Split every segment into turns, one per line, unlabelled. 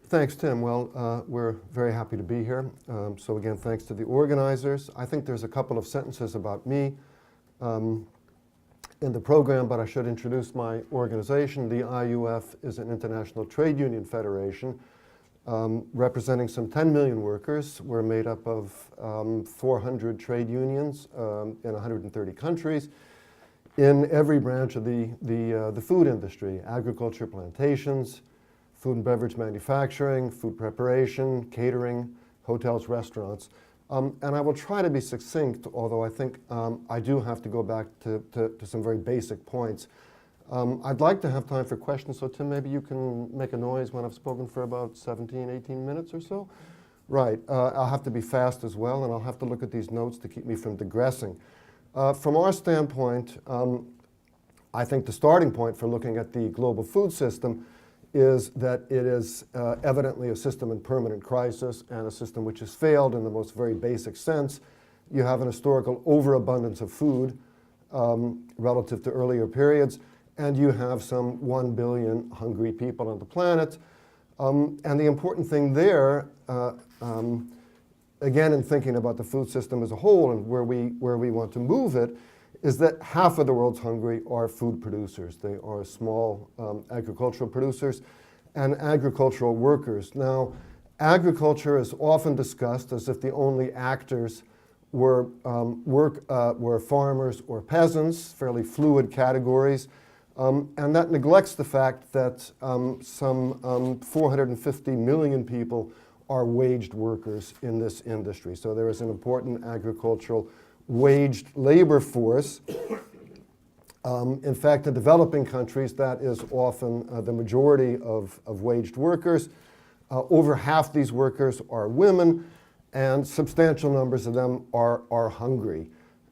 Thanks, Tim. Well, we're very happy to be here. So again, thanks to the organizers. I think there's a couple of sentences about me in the program, but I should introduce my organization. The IUF is an international trade union federation representing some 10 million workers. We're made up of 400 trade unions in 130 countries in every branch of the food industry: agriculture, plantations, food and beverage manufacturing, food preparation, catering, hotels, restaurants. And I will try to be succinct, although I think I do have to go back to some very basic points. I'd like to have time for questions, so Tim, maybe you can make a noise when I've spoken for about 17, 18 minutes or so. Right, I'll have to be fast as well, and I'll have to look at these notes to keep me from digressing. From our standpoint, I think the starting point for looking at the global food system is that it is evidently a system in permanent crisis and a system which has failed in the most very basic sense. You have an historical overabundance of food relative to earlier periods, and you have some 1 billion hungry people on the planet. And the important thing there, again in thinking about the food system as a whole and where we want to move it, is that half of the world's hungry are food producers. They are small agricultural producers and agricultural workers. Now, agriculture is often discussed as if the only actors were farmers or peasants, fairly fluid categories, and that neglects the fact that some 450 million people are waged workers in this industry. So there is an important agricultural waged labor force. In fact, in developing countries, that is often the majority of waged workers. Over half these workers are women, and substantial numbers of them are hungry.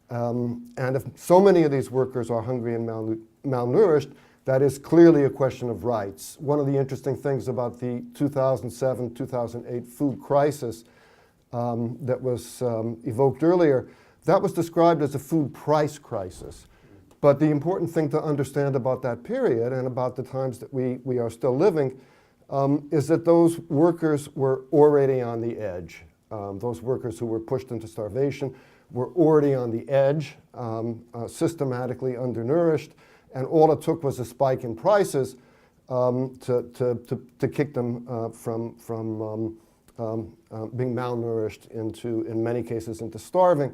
And if so many of these workers are hungry and malnourished, that is clearly a question of rights. One of the interesting things about the 2007-2008 food crisis that was evoked earlier, that was described as a food price crisis. But the important thing to understand about that period and about the times that we are still living is that those workers were already on the edge. Those workers who were pushed into starvation were already on the edge, systematically undernourished, and all it took was a spike in prices to kick them from being malnourished into, in many cases, into starving.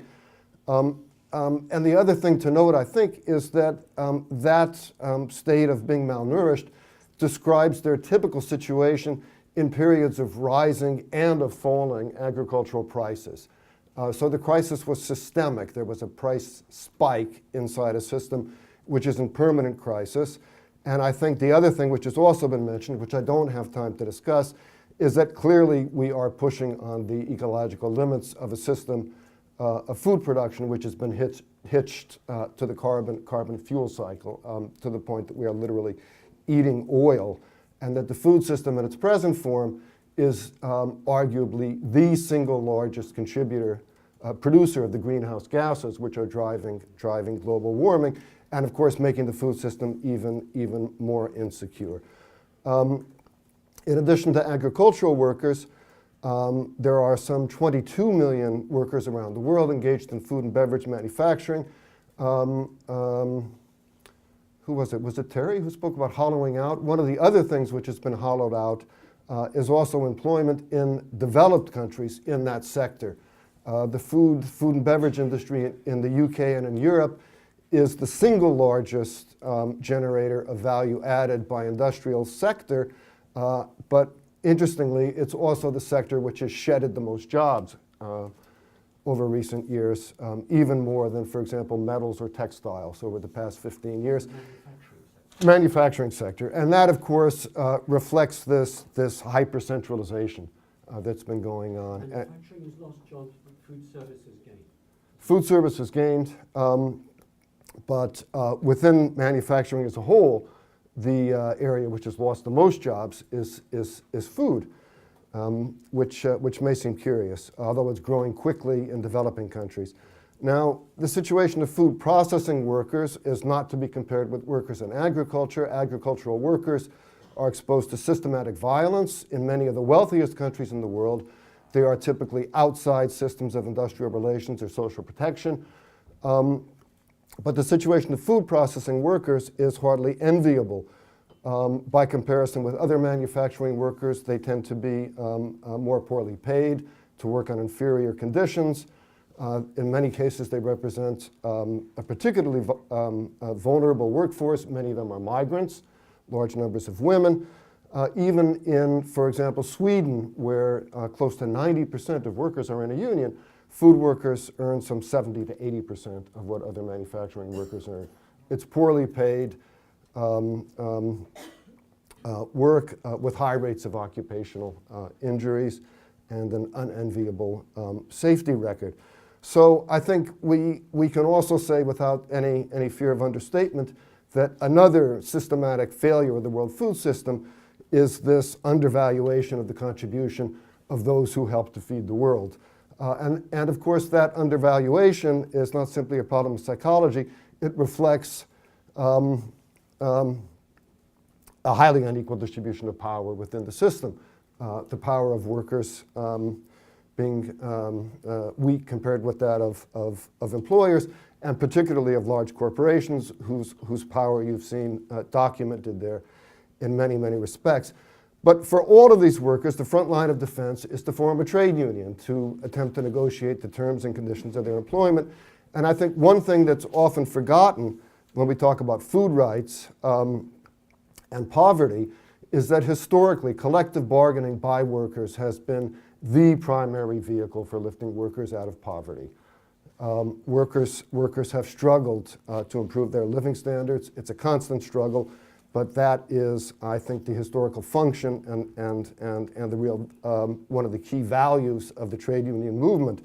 And the other thing to note, I think, is that that state of being malnourished describes their typical situation in periods of rising and of falling agricultural prices. So the crisis was systemic. There was a price spike inside a system which is in permanent crisis. And I think the other thing which has also been mentioned, which I don't have time to discuss, is that clearly we are pushing on the ecological limits of a system of food production which has been hitched to the carbon fuel cycle to the point that we are literally eating oil, and that the food system in its present form is arguably the single largest producer of the greenhouse gases which are driving global warming, and of course making the food system even more insecure. In addition to agricultural workers, there are some 22 million workers around the world engaged in food and beverage manufacturing. Who was it? Was it Terry who spoke about hollowing out? One of the other things which has been hollowed out is also employment in developed countries in that sector. The food and beverage industry in the UK and in Europe is the single largest generator of value added by industrial sector, but interestingly, it's also the sector which has shedded the most jobs over recent years, even more than, for example, metals or textiles over the past 15 years. Manufacturing sector. And that, of course, reflects this hyper-centralization that's been going on.
Manufacturing has lost jobs, but food services gained.
Food services gained, but within manufacturing as a whole, the area which has lost the most jobs is food, which may seem curious, although it's growing quickly in developing countries. Now, the situation of food processing workers is not to be compared with workers in agriculture. Agricultural workers are exposed to systematic violence. In many of the wealthiest countries in the world, they are typically outside systems of industrial relations or social protection. But the situation of food processing workers is hardly enviable. By comparison with other manufacturing workers, they tend to be more poorly paid, to work on inferior conditions. In many cases, they represent a particularly vulnerable workforce. Many of them are migrants, large numbers of women. Even in, for example, Sweden, where close to 90% of workers are in a union, food workers earn some 70 to 80% of what other manufacturing workers earn. It's poorly paid work with high rates of occupational injuries and an unenviable safety record. So I think we can also say without any fear of understatement that another systematic failure of the world food system is this undervaluation of the contribution of those who help to feed the world. And of course, that undervaluation is not simply a problem of psychology. It reflects a highly unequal distribution of power within the system. The power of workers being weak compared with that of employers, and particularly of large corporations whose power you've seen documented there in many, many respects. But for all of these workers, the front line of defense is to form a trade union to attempt to negotiate the terms and conditions of their employment. And I think one thing that's often forgotten when we talk about food rights and poverty is that historically, collective bargaining by workers has been the primary vehicle for lifting workers out of poverty. Workers have struggled to improve their living standards. It's a constant struggle, but that is, I think, the historical function and the real one of the key values of the trade union movement.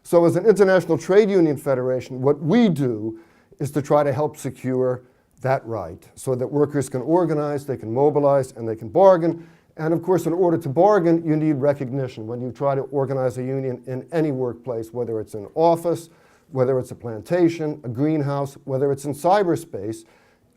So as an international trade union federation, what we do is to try to help secure that right so that workers can organize, they can mobilize, and they can bargain. And of course, in order to bargain, you need recognition. When you try to organize a union in any workplace, whether it's an office, whether it's a plantation, a greenhouse, whether it's in cyberspace,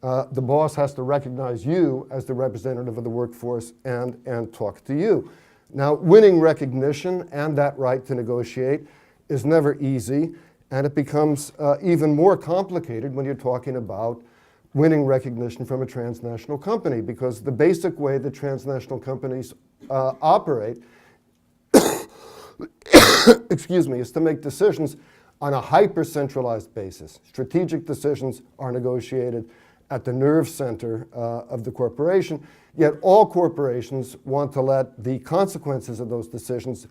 the boss has to recognize you as the representative of the workforce and talk to you. Now, winning recognition and that right to negotiate is never easy, and it becomes even more complicated when you're talking about winning recognition from a transnational company, because the basic way that transnational companies operate excuse me, is to make decisions on a hyper-centralized basis. Strategic decisions are negotiated at the nerve center of the corporation, yet all corporations want to let the consequences of those decisions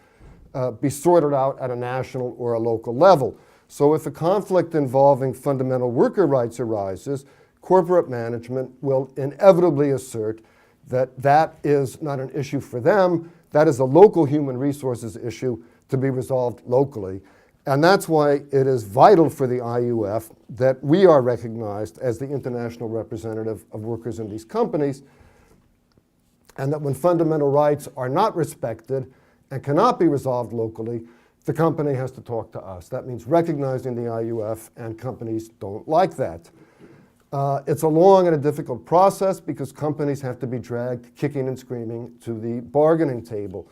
be sorted out at a national or a local level. So if a conflict involving fundamental worker rights arises, corporate management will inevitably assert that that is not an issue for them, that is a local human resources issue to be resolved locally. And that's why it is vital for the IUF that we are recognized as the international representative of workers in these companies, and that when fundamental rights are not respected and cannot be resolved locally, the company has to talk to us. That means recognizing the IUF, and companies don't like that. It's a long and a difficult process because companies have to be dragged kicking and screaming to the bargaining table.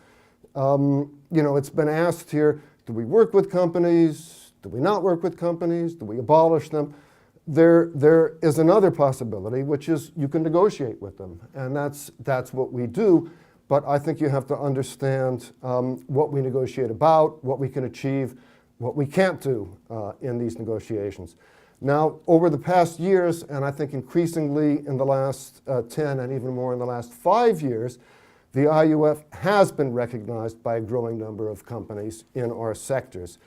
It's been asked here, do we work with companies? Do we not work with companies? Do we abolish them? There is another possibility, which is you can negotiate with them, and that's what we do. But I think you have to understand what we negotiate about, what we can achieve, what we can't do in these negotiations. Now, over the past years, and I think increasingly in the last 10 and even more in the last 5 years, the IUF has been recognized by a growing number of companies in our sectors.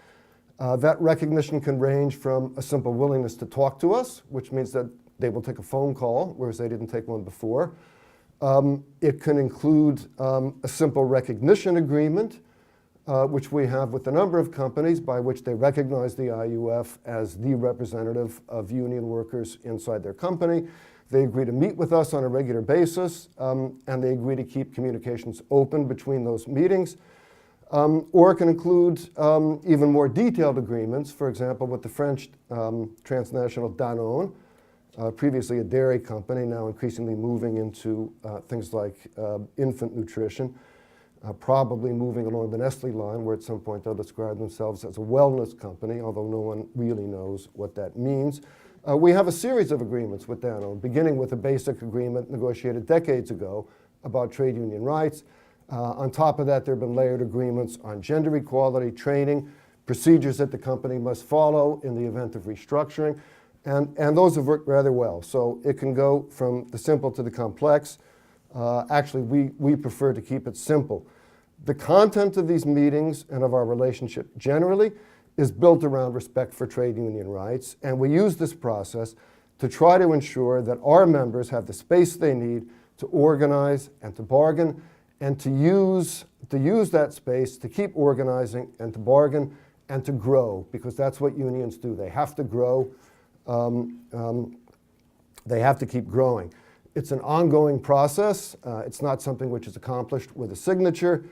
That recognition can range from a simple willingness to talk to us, which means that they will take a phone call, whereas they didn't take one before. It can include a simple recognition agreement, which we have with a number of companies by which they recognize the IUF as the representative of union workers inside their company. They agree to meet with us on a regular basis, and they agree to keep communications open between those meetings. Or it can include even more detailed agreements, for example, with the French transnational Danone previously a dairy company, now increasingly moving into things like infant nutrition, probably moving along the Nestle line, where at some point they'll describe themselves as a wellness company, although no one really knows what that means. We have a series of agreements with Danone, beginning with a basic agreement negotiated decades ago about trade union rights. On top of that, there have been layered agreements on gender equality, training, procedures that the company must follow in the event of restructuring, and those have worked rather well. So it can go from the simple to the complex. Actually, we prefer to keep it simple. The content of these meetings and of our relationship generally is built around respect for trade union rights, and we use this process to try to ensure that our members have the space they need to organize and to bargain, and to use that space to keep organizing and to bargain and to grow, because that's what unions do. They have to grow. They have to keep growing. It's an ongoing process. It's not something which is accomplished with a signature.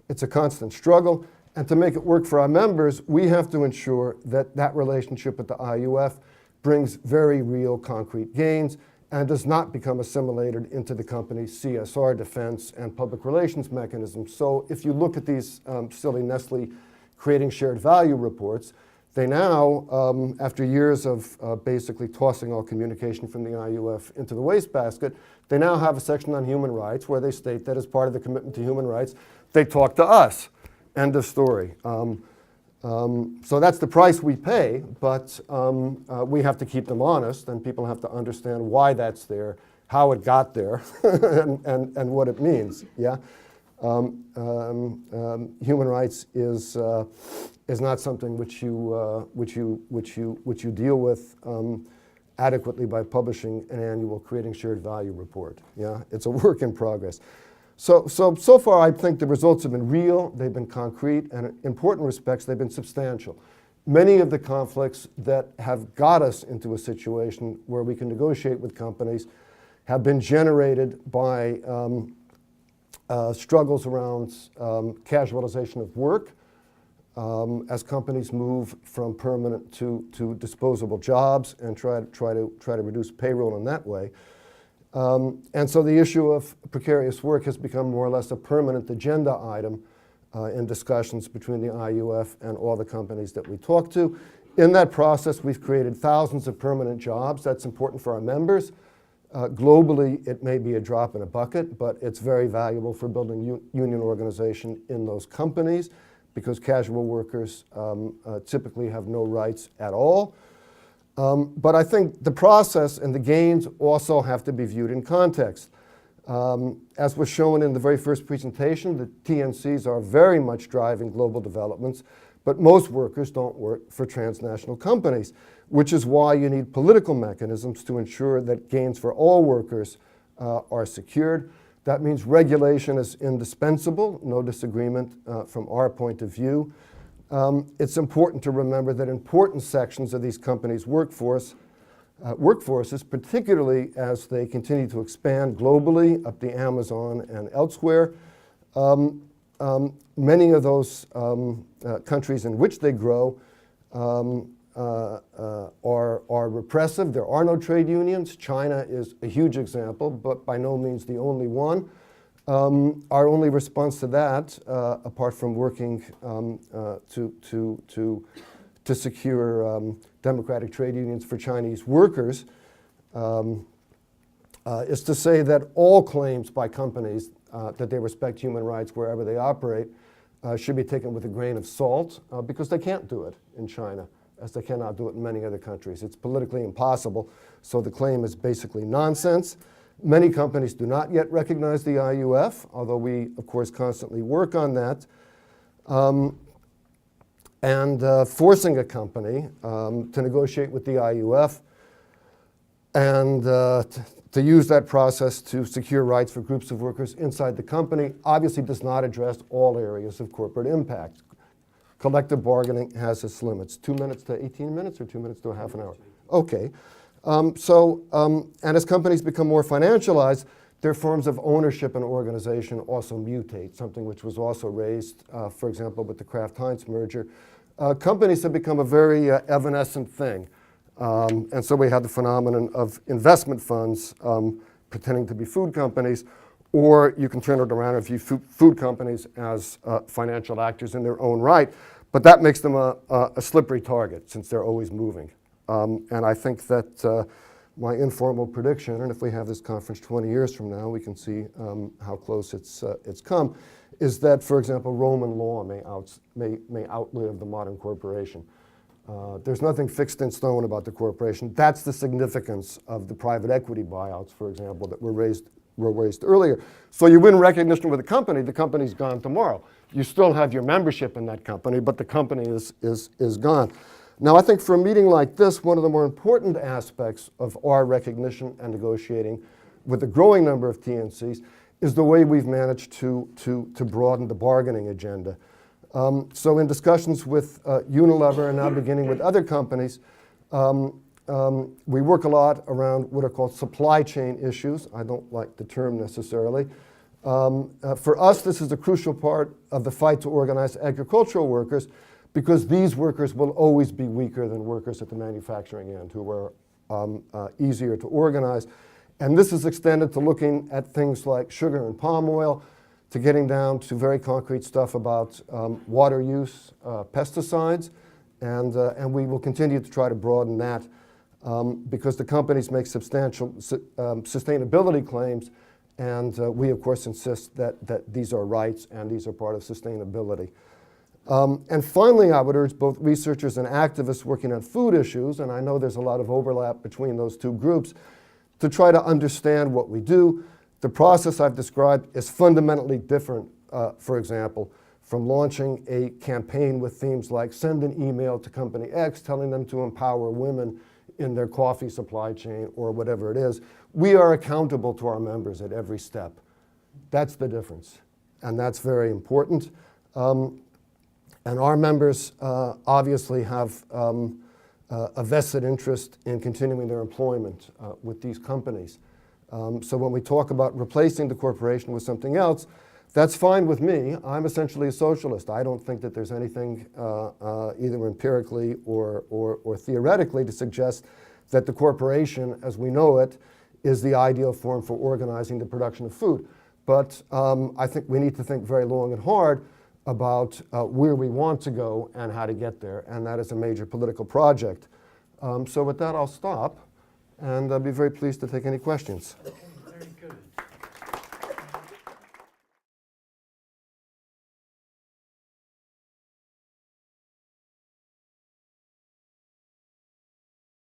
It's a constant struggle. And to make it work for our members, we have to ensure that that relationship with the IUF brings very real concrete gains and does not become assimilated into the company's CSR defense and public relations mechanisms. So if you look at these silly Nestle creating shared value reports, they now, after years of basically tossing all communication from the IUF into the wastebasket, they now have a section on human rights where they state that as part of the commitment to human rights, they talk to us. End of story. So that's the price we pay, but we have to keep them honest, and people have to understand why that's there, how it got there, and what it means. Yeah, human rights is not something which you deal with adequately by publishing an annual creating shared value report. Yeah, it's a work in progress. So far, I think the results have been real, they've been concrete, and in important respects, they've been substantial. Many of the conflicts that have got us into a situation where we can negotiate with companies have been generated by struggles around casualization of work, as companies move from permanent to disposable jobs and try to reduce payroll in that way. And so the issue of precarious work has become more or less a permanent agenda item in discussions between the IUF and all the companies that we talk to. In that process, we've created thousands of permanent jobs. That's important for our members. Globally, it may be a drop in a bucket, but it's very valuable for building union organization in those companies, because casual workers typically have no rights at all. But I think the process and the gains also have to be viewed in context. As was shown in the very first presentation, the TNCs are very much driving global developments, but most workers don't work for transnational companies, which is why you need political mechanisms to ensure that gains for all workers are secured. That means regulation is indispensable, no disagreement from our point of view. It's important to remember that important sections of these companies' workforces, particularly as they continue to expand globally up the Amazon and elsewhere, many of those countries in which they grow are repressive. There are no trade unions. China is a huge example, but by no means the only one. Our only response to that, apart from working to secure democratic trade unions for Chinese workers, is to say that all claims by companies that they respect human rights wherever they operate should be taken with a grain of salt, because they can't do it in China, as they cannot do it in many other countries. It's politically impossible, so the claim is basically nonsense. Many companies do not yet recognize the IUF, although we, of course, constantly work on that. Forcing a company to negotiate with the IUF and to use that process to secure rights for groups of workers inside the company obviously does not address all areas of corporate impact. Collective bargaining has its limits. 2 minutes to 18 minutes or 2 minutes to a half an hour? Okay. And as companies become more financialized, their forms of ownership and organization also mutate, something which was also raised, for example, with the Kraft-Heinz merger. Companies have become a very evanescent thing. And so we had the phenomenon of investment funds pretending to be food companies, or you can turn it around and view food companies as financial actors in their own right, but that makes them a slippery target since they're always moving. And I think that my informal prediction, and if we have this conference 20 years from now, we can see how close it's come, is that, for example, Roman law may outlive the modern corporation. There's nothing fixed in stone about the corporation. That's the significance of the private equity buyouts, for example, that were raised earlier. So you win recognition with the company's gone tomorrow. You still have your membership in that company, but the company is gone. Now, I think for a meeting like this, one of the more important aspects of our recognition and negotiating with a growing number of TNCs is the way we've managed to broaden the bargaining agenda. So in discussions with Unilever and now beginning with other companies, we work a lot around what are called supply chain issues. I don't like the term necessarily. For us, this is a crucial part of the fight to organize agricultural workers, because these workers will always be weaker than workers at the manufacturing end, who are easier to organize. And this is extended to looking at things like sugar and palm oil, to getting down to very concrete stuff about water use, pesticides, and we will continue to try to broaden that because the companies make substantial sustainability claims, and we of course insist that these are rights and these are part of sustainability. And finally, I would urge both researchers and activists working on food issues, and I know there's a lot of overlap between those two groups, to try to understand what we do. The process I've described is fundamentally different, for example, from launching a campaign with themes like send an email to company X telling them to empower women in their coffee supply chain or whatever it is. We are accountable to our members at every step. That's the difference, and that's very important. And our members obviously have a vested interest in continuing their employment with these companies. So when we talk about replacing the corporation with something else, that's fine with me. I'm essentially a socialist. I don't think that there's anything either empirically or theoretically to suggest that the corporation, as we know it, is the ideal form for organizing the production of food. But I think we need to think very long and hard about where we want to go and how to get there, and that is a major political project. So with that, I'll stop, and I'll be very pleased to take any questions.